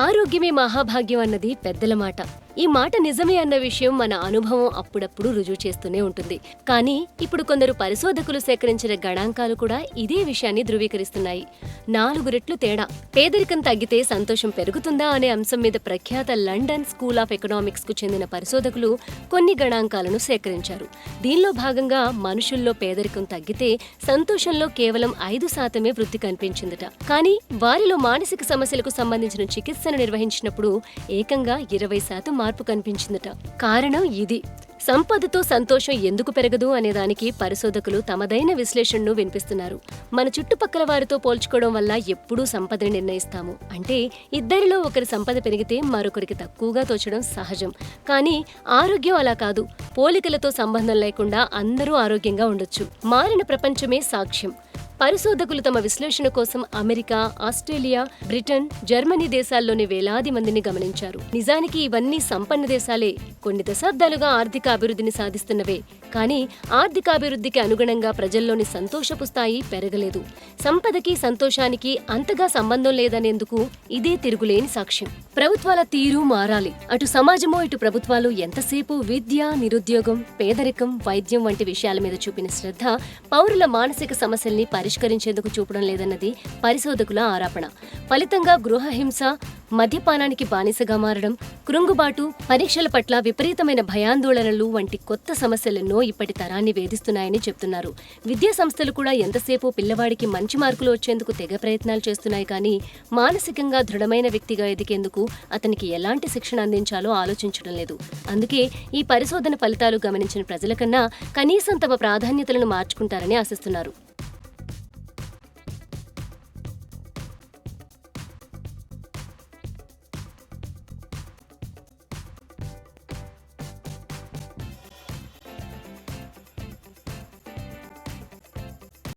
ఆరోగ్యమే మహాభాగ్యం అన్నది పెద్దల మాట. ఈ మాట నిజమే అన్న విషయం మన అనుభవం అప్పుడప్పుడు రుజువు చేస్తూనే ఉంటుంది. కానీ ఇప్పుడు కొందరు పరిశోధకులు సేకరించిన గణాంకాలు కూడా ఇదే విషయాన్ని ధృవీకరిస్తున్నాయి. 4 రెట్లు తేడా. పేదరికం తగ్గితే సంతోషం పెరుగుతుందా అనే అంశం మీద ప్రఖ్యాత లండన్ స్కూల్ ఆఫ్ ఎకనామిక్స్ కు చెందిన పరిశోధకులు కొన్ని గణాంకాలను సేకరించారు. దీనిలో భాగంగా మనుషుల్లో పేదరికం తగ్గితే సంతోషంలో కేవలం 5% వృద్ధి కనిపించిందట. కానీ వారిలో మానసిక సమస్యలకు సంబంధించిన చికిత్సను నిర్వహించినప్పుడు ఏకంగా 20% మార్పు కనిపించిందట. కారణం ఇది. సంపదతో సంతోషం ఎందుకు పెరగదు అనేదానికి పరిశోధకులు తమదైన విశ్లేషణను వినిపిస్తున్నారు. మన చుట్టుపక్కల వారితో పోల్చుకోవడం వల్ల ఎప్పుడూ సంపదని నిర్ణయిస్తాము. అంటే ఇద్దరిలో ఒకరి సంపద పెరిగితే మరొకరికి తక్కువగా తోచడం సహజం. కానీ ఆరోగ్యం అలా కాదు. పోలికలతో సంబంధం లేకుండా అందరూ ఆరోగ్యంగా ఉండొచ్చు. మారిన ప్రపంచమే సాక్ష్యం. పరిశోధకులు తమ విశ్లేషణ కోసం అమెరికా, ఆస్ట్రేలియా, బ్రిటన్, జర్మనీ దేశాల్లోని వేలాది మందిని గమనించారు. నిజానికి ఇవన్నీ సంపన్న దేశాలే. కొన్ని దశాబ్దాలుగా ఆర్థిక అభివృద్ధిని సాధిస్తున్నవే. కానీ ఆర్థికాభివృద్ధికి అనుగుణంగా ప్రజల్లోని సంతోషపు స్థాయి పెరగలేదు. సంపదకి, సంతోషానికి అంతగా సంబంధం లేదనేందుకు ఇదే తిరుగులేని సాక్ష్యం. ప్రభుత్వాల తీరు మారాలి. అటు సమాజమో ఇటు ప్రభుత్వాలు ఎంతసేపు విద్య, నిరుద్యోగం, పేదరికం, వైద్యం వంటి విషయాల మీద చూపిన శ్రద్ధ పౌరుల మానసిక సమస్యల్ని పరిష్కరించేందుకు చూపడం లేదన్నది పరిశోధకుల ఆరోపణ. ఫలితంగా గృహహింస, మద్యపానానికి బానిసగా మారడం, కృంగుబాటు, పరీక్షల పట్ల విపరీతమైన భయాందోళనలు వంటి కొత్త సమస్యలెన్నో ఇప్పటి తరాన్ని వేధిస్తున్నాయని చెప్తున్నారు. విద్యా సంస్థలు కూడా ఎంతసేపు పిల్లవాడికి మంచి మార్కులు వచ్చేందుకు తెగ ప్రయత్నాలు చేస్తున్నాయి. కానీ మానసికంగా దృఢమైన వ్యక్తిగా ఎదిగేందుకు అతనికి ఎలాంటి శిక్షణ అందించాలో ఆలోచించడం లేదు. అందుకే ఈ పరిశోధన ఫలితాలు గమనించిన ప్రజల కన్నా కనీసం తమ ప్రాధాన్యతలను మార్చుకుంటారని ఆశిస్తున్నారు.